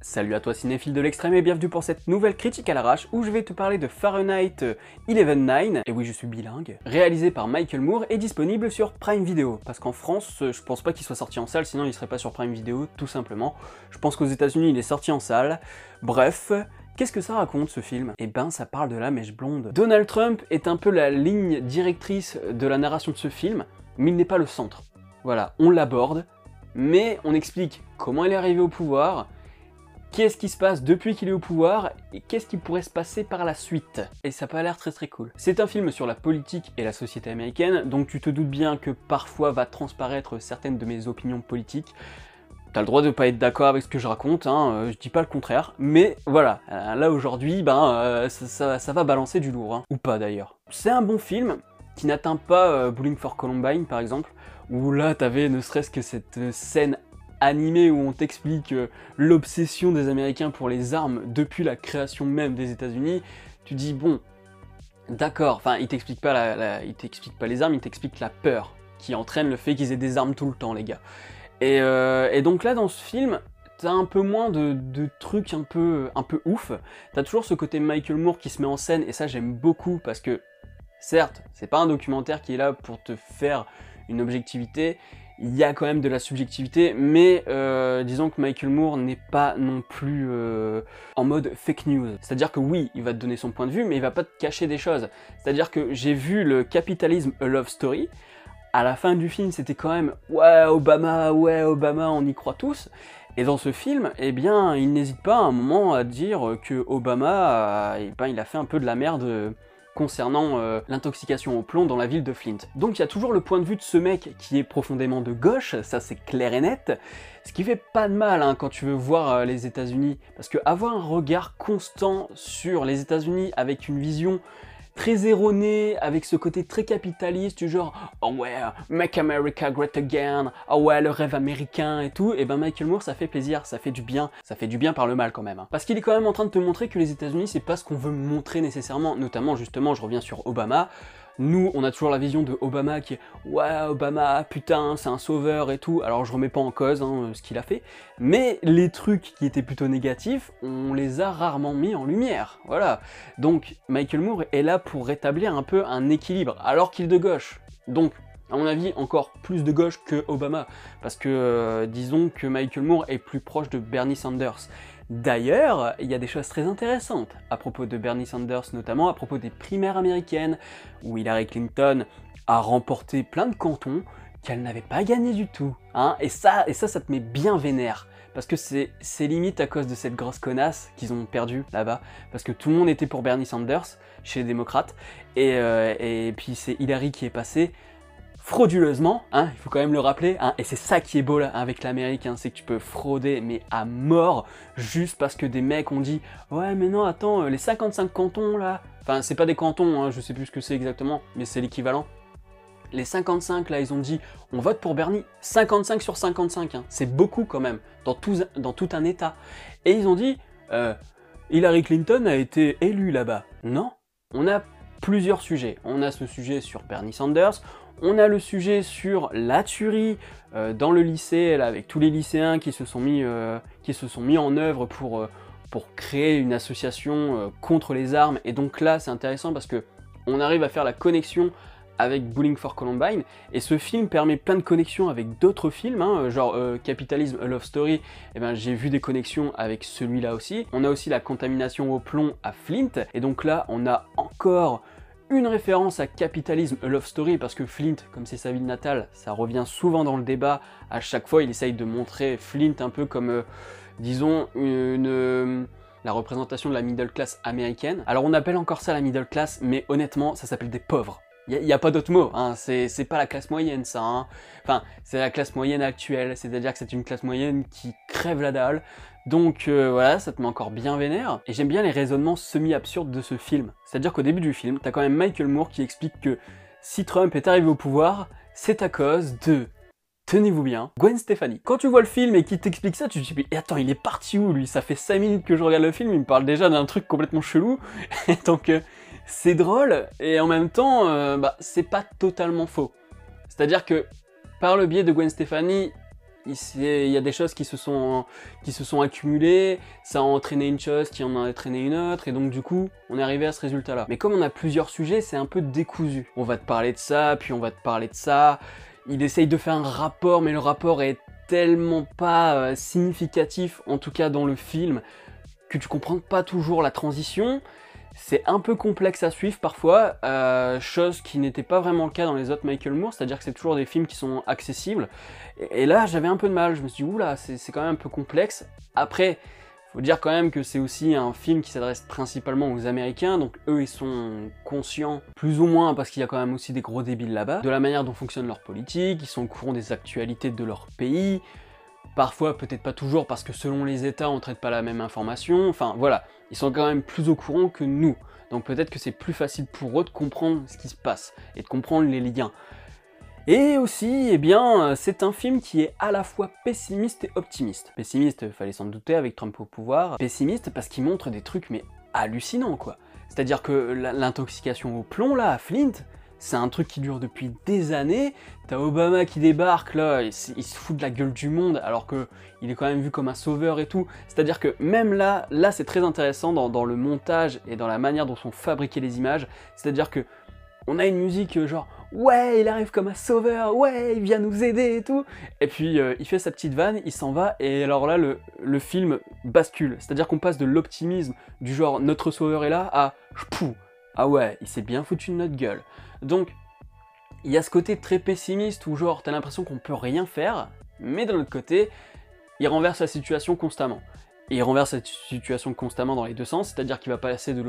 Salut à toi cinéphile de l'extrême et bienvenue pour cette nouvelle critique à l'arrache où je vais te parler de Fahrenheit 11/9, et oui je suis bilingue, réalisé par Michael Moore et disponible sur Prime Video. Parce qu'en France, je pense pas qu'il soit sorti en salle, sinon il serait pas sur Prime Video, tout simplement. Je pense qu'aux États-Unis il est sorti en salle. Bref, qu'est-ce que ça raconte ce film? Eh ben ça parle de la mèche blonde. Donald Trump est un peu la ligne directrice de la narration de ce film, mais il n'est pas le centre. Voilà, on l'aborde, mais on explique comment il est arrivé au pouvoir, qu'est-ce qui se passe depuis qu'il est au pouvoir et qu'est-ce qui pourrait se passer par la suite. Et ça a pas l'air très cool. C'est un film sur la politique et la société américaine, donc tu te doutes bien que parfois va transparaître certaines de mes opinions politiques. T'as le droit de pas être d'accord avec ce que je raconte, hein, je dis pas le contraire, mais voilà, là aujourd'hui, ça va balancer du lourd, hein, ou pas d'ailleurs. C'est un bon film qui n'atteint pas Bowling for Columbine par exemple, où là t'avais ne serait-ce que cette scène animé où on t'explique l'obsession des Américains pour les armes depuis la création même des États-Unis, tu dis bon, d'accord, enfin il t'explique pas les armes, il t'explique la peur qui entraîne le fait qu'ils aient des armes tout le temps les gars. Et donc là dans ce film, t'as un peu moins de trucs un peu ouf, t'as toujours ce côté Michael Moore qui se met en scène et ça j'aime beaucoup parce que certes, c'est pas un documentaire qui est là pour te faire une objectivité, il y a quand même de la subjectivité, mais disons que Michael Moore n'est pas non plus en mode fake news. C'est-à-dire que oui, il va te donner son point de vue, mais il va pas te cacher des choses. C'est-à-dire que j'ai vu le Capitalism A Love Story, à la fin du film c'était quand même « ouais Obama, on y croit tous », et dans ce film, eh bien, il n'hésite pas à un moment à dire que Obama, il a fait un peu de la merde concernant l'intoxication au plomb dans la ville de Flint. Donc il y a toujours le point de vue de ce mec qui est profondément de gauche, ça c'est clair et net, ce qui fait pas de mal hein, quand tu veux voir les États-Unis, parce que avoir un regard constant sur les États-Unis avec une vision très erroné, avec ce côté très capitaliste, du genre « Oh ouais, make America great again, oh ouais, le rêve américain et tout », et ben Michael Moore ça fait plaisir, ça fait du bien par le mal quand même. Hein. Parce qu'il est quand même en train de te montrer que les États-Unis c'est pas ce qu'on veut montrer nécessairement, notamment justement, je reviens sur Obama. Nous, on a toujours la vision de Obama qui est « Ouais, Obama, putain, c'est un sauveur et tout », alors je remets pas en cause hein, ce qu'il a fait, mais les trucs qui étaient plutôt négatifs, on les a rarement mis en lumière, voilà. Donc, Michael Moore est là pour rétablir un peu un équilibre, alors qu'il est de gauche. Donc, à mon avis, encore plus de gauche que Obama, parce que disons que Michael Moore est plus proche de Bernie Sanders. D'ailleurs, il y a des choses très intéressantes à propos de Bernie Sanders, notamment à propos des primaires américaines, où Hillary Clinton a remporté plein de cantons qu'elle n'avait pas gagné du tout. Hein, et ça te met bien vénère. Parce que c'est limite à cause de cette grosse connasse qu'ils ont perdu là-bas. Parce que tout le monde était pour Bernie Sanders, chez les démocrates, et puis c'est Hillary qui est passée frauduleusement, hein, il faut quand même le rappeler, hein, et c'est ça qui est beau là avec l'Amérique, hein, c'est que tu peux frauder mais à mort, juste parce que des mecs ont dit « Ouais mais non attends, les 55 cantons là », enfin c'est pas des cantons, hein, je sais plus ce que c'est exactement, mais c'est l'équivalent. Les 55 là, ils ont dit « On vote pour Bernie », 55 sur 55, hein, c'est beaucoup quand même, dans tout un état. Et ils ont dit Hillary Clinton a été élue là-bas ». Non, on a plusieurs sujets. On a ce sujet sur Bernie Sanders, on a le sujet sur la tuerie dans le lycée, là, avec tous les lycéens qui se sont mis en œuvre pour créer une association contre les armes. Et donc là, c'est intéressant parce que on arrive à faire la connexion avec Bowling for Columbine, et ce film permet plein de connexions avec d'autres films, hein, genre Capitalism A Love Story, et ben j'ai vu des connexions avec celui-là aussi. On a aussi la contamination au plomb à Flint, et donc là on a encore une référence à Capitalism A Love Story, parce que Flint, comme c'est sa ville natale, ça revient souvent dans le débat, à chaque fois il essaye de montrer Flint un peu comme, disons, la représentation de la middle class américaine. Alors on appelle encore ça la middle class, mais honnêtement ça s'appelle des pauvres. Il n'y a pas d'autre mot, hein. C'est pas la classe moyenne ça, hein. Enfin, c'est la classe moyenne actuelle, c'est-à-dire que c'est une classe moyenne qui crève la dalle, donc voilà, ça te met encore bien vénère. Et j'aime bien les raisonnements semi-absurdes de ce film, c'est-à-dire qu'au début du film, t'as quand même Michael Moore qui explique que si Trump est arrivé au pouvoir, c'est à cause de, tenez-vous bien, Gwen Stefani. Quand tu vois le film et qu'il t'explique ça, tu te dis « Mais attends, il est parti où lui? Ça fait 5 minutes que je regarde le film, il me parle déjà d'un truc complètement chelou. » Donc c'est drôle, et en même temps, c'est pas totalement faux. C'est-à-dire que, par le biais de Gwen Stefani, il y a des choses qui se sont accumulées, ça a entraîné une chose qui en a entraîné une autre, et donc du coup, on est arrivé à ce résultat-là. Mais comme on a plusieurs sujets, c'est un peu décousu. On va te parler de ça, puis on va te parler de ça. Il essaye de faire un rapport, mais le rapport est tellement pas significatif, en tout cas dans le film, que tu comprends pas toujours la transition. C'est un peu complexe à suivre parfois, chose qui n'était pas vraiment le cas dans les autres Michael Moore, c'est-à-dire que c'est toujours des films qui sont accessibles. Et là, j'avais un peu de mal, je me suis dit, oula, c'est quand même un peu complexe. Après, faut dire quand même que c'est aussi un film qui s'adresse principalement aux Américains, donc eux, ils sont conscients, plus ou moins, parce qu'il y a quand même aussi des gros débiles là-bas, de la manière dont fonctionne leur politique, ils sont au courant des actualités de leur pays. Parfois, peut-être pas toujours, parce que selon les États, on traite pas la même information. Enfin, voilà, ils sont quand même plus au courant que nous. Donc peut-être que c'est plus facile pour eux de comprendre ce qui se passe, et de comprendre les liens. Et aussi, eh bien, c'est un film qui est à la fois pessimiste et optimiste. Pessimiste, fallait s'en douter avec Trump au pouvoir. Pessimiste parce qu'il montre des trucs, mais hallucinants, quoi. C'est-à-dire que l'intoxication au plomb, là, à Flint, c'est un truc qui dure depuis des années. T'as Obama qui débarque, là, il se fout de la gueule du monde, alors que il est quand même vu comme un sauveur et tout. C'est-à-dire que même là c'est très intéressant dans le montage et dans la manière dont sont fabriquées les images. C'est-à-dire que on a une musique genre « Ouais, il arrive comme un sauveur, ouais, il vient nous aider et tout », et puis il fait sa petite vanne, il s'en va, et alors là, le film bascule. C'est-à-dire qu'on passe de l'optimisme, du genre « Notre sauveur est là », à « Pouh, ah ouais, il s'est bien foutu de notre gueule ». Donc, il y a ce côté très pessimiste où genre, t'as l'impression qu'on peut rien faire, mais d'un autre côté, il renverse la situation constamment. Et il renverse cette situation constamment dans les deux sens, c'est-à-dire qu'il va passer de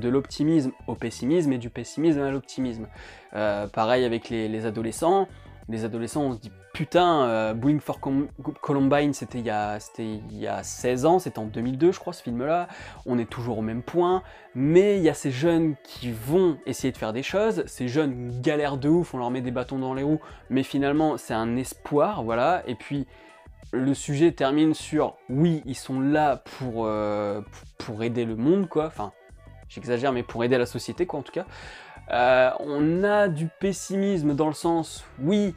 l'optimisme au pessimisme et du pessimisme à l'optimisme. Pareil avec les adolescents. Les adolescents, on se dit putain, Bowling for Columbine, c'était il y a 16 ans, c'était en 2002 je crois ce film-là, on est toujours au même point, mais il y a ces jeunes qui vont essayer de faire des choses, ces jeunes galèrent de ouf, on leur met des bâtons dans les roues, mais finalement c'est un espoir, voilà, et puis le sujet termine sur, oui, ils sont là pour aider le monde, quoi, enfin, j'exagère, mais pour aider la société, quoi, en tout cas. On a du pessimisme dans le sens, oui,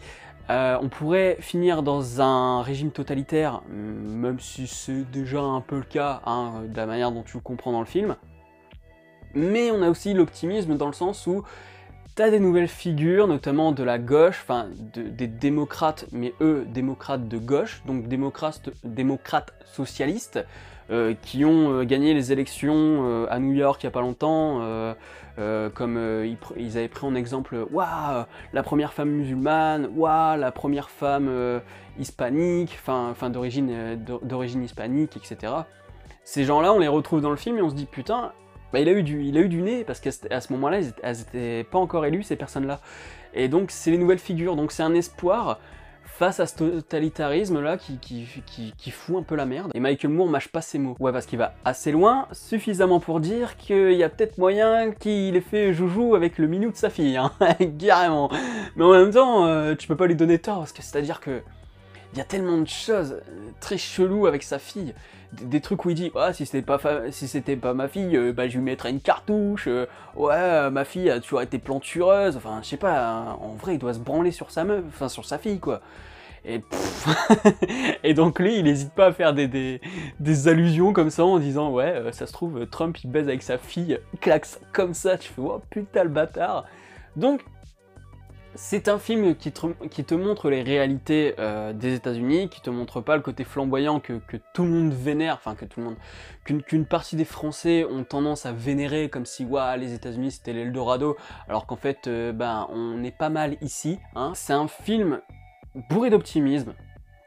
on pourrait finir dans un régime totalitaire, même si c'est déjà un peu le cas, hein, de la manière dont tu le comprends dans le film. Mais on a aussi l'optimisme dans le sens où t'as des nouvelles figures, notamment de la gauche, enfin des démocrates, mais eux, démocrates de gauche, donc démocrates socialistes, qui ont gagné les élections à New York il n'y a pas longtemps, comme ils avaient pris en exemple, waouh, la première femme musulmane, waouh, la première femme hispanique, enfin d'origine hispanique, etc. Ces gens-là, on les retrouve dans le film et on se dit, putain, bah, il a eu du nez, parce qu'à ce moment-là, elles n'étaient pas encore élues, ces personnes-là. Et donc, c'est les nouvelles figures, donc c'est un espoir face à ce totalitarisme-là qui fout un peu la merde. Et Michael Moore mâche pas ses mots. Ouais, parce qu'il va assez loin, suffisamment pour dire qu'il y a peut-être moyen qu'il ait fait joujou avec le minou de sa fille, hein, carrément. Mais en même temps, tu peux pas lui donner tort, parce que c'est-à-dire que il y a tellement de choses très cheloues avec sa fille, des trucs où il dit ah, si c'était pas ma fille, bah je lui mettrais une cartouche, ouais ma fille a toujours été plantureuse, enfin je sais pas, en vrai il doit se branler sur sa meuf, enfin sur sa fille quoi. Et, et donc lui il hésite pas à faire des allusions comme ça en disant ouais ça se trouve Trump il baise avec sa fille, claque comme ça, tu fais oh putain le bâtard. Donc c'est un film qui te montre les réalités des États-Unis, qui te montre pas le côté flamboyant que tout le monde vénère, enfin que tout le monde, qu'une partie des Français ont tendance à vénérer comme si ouah, les États-Unis c'était l'Eldorado, alors qu'en fait ben on est pas mal ici. Hein. C'est un film bourré d'optimisme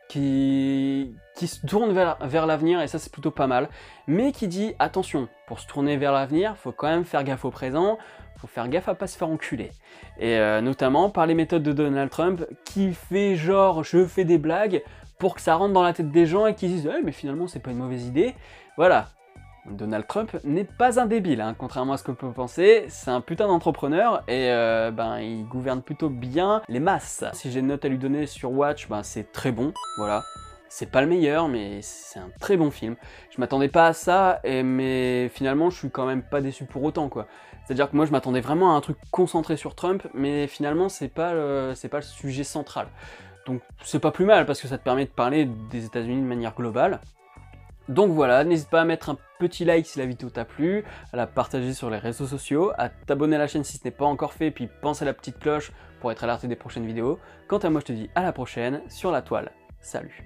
qui se tourne vers l'avenir et ça c'est plutôt pas mal, mais qui dit attention, pour se tourner vers l'avenir, faut quand même faire gaffe au présent. Faut faire gaffe à pas se faire enculer. Et notamment par les méthodes de Donald Trump qui fait genre je fais des blagues pour que ça rentre dans la tête des gens et qu'ils disent mais finalement c'est pas une mauvaise idée. Voilà. Donald Trump n'est pas un débile, hein, contrairement à ce qu'on peut penser, c'est un putain d'entrepreneur et ben, il gouverne plutôt bien les masses. Si j'ai une note à lui donner sur Watch, ben, c'est très bon, voilà. C'est pas le meilleur, mais c'est un très bon film. Je m'attendais pas à ça, mais finalement je suis quand même pas déçu pour autant quoi. C'est-à-dire que moi je m'attendais vraiment à un truc concentré sur Trump, mais finalement c'est pas le sujet central. Donc c'est pas plus mal parce que ça te permet de parler des États-Unis de manière globale. Donc voilà, n'hésite pas à mettre un petit like si la vidéo t'a plu, à la partager sur les réseaux sociaux, à t'abonner à la chaîne si ce n'est pas encore fait, puis pense à la petite cloche pour être alerté des prochaines vidéos. Quant à moi, je te dis à la prochaine sur la toile. Salut!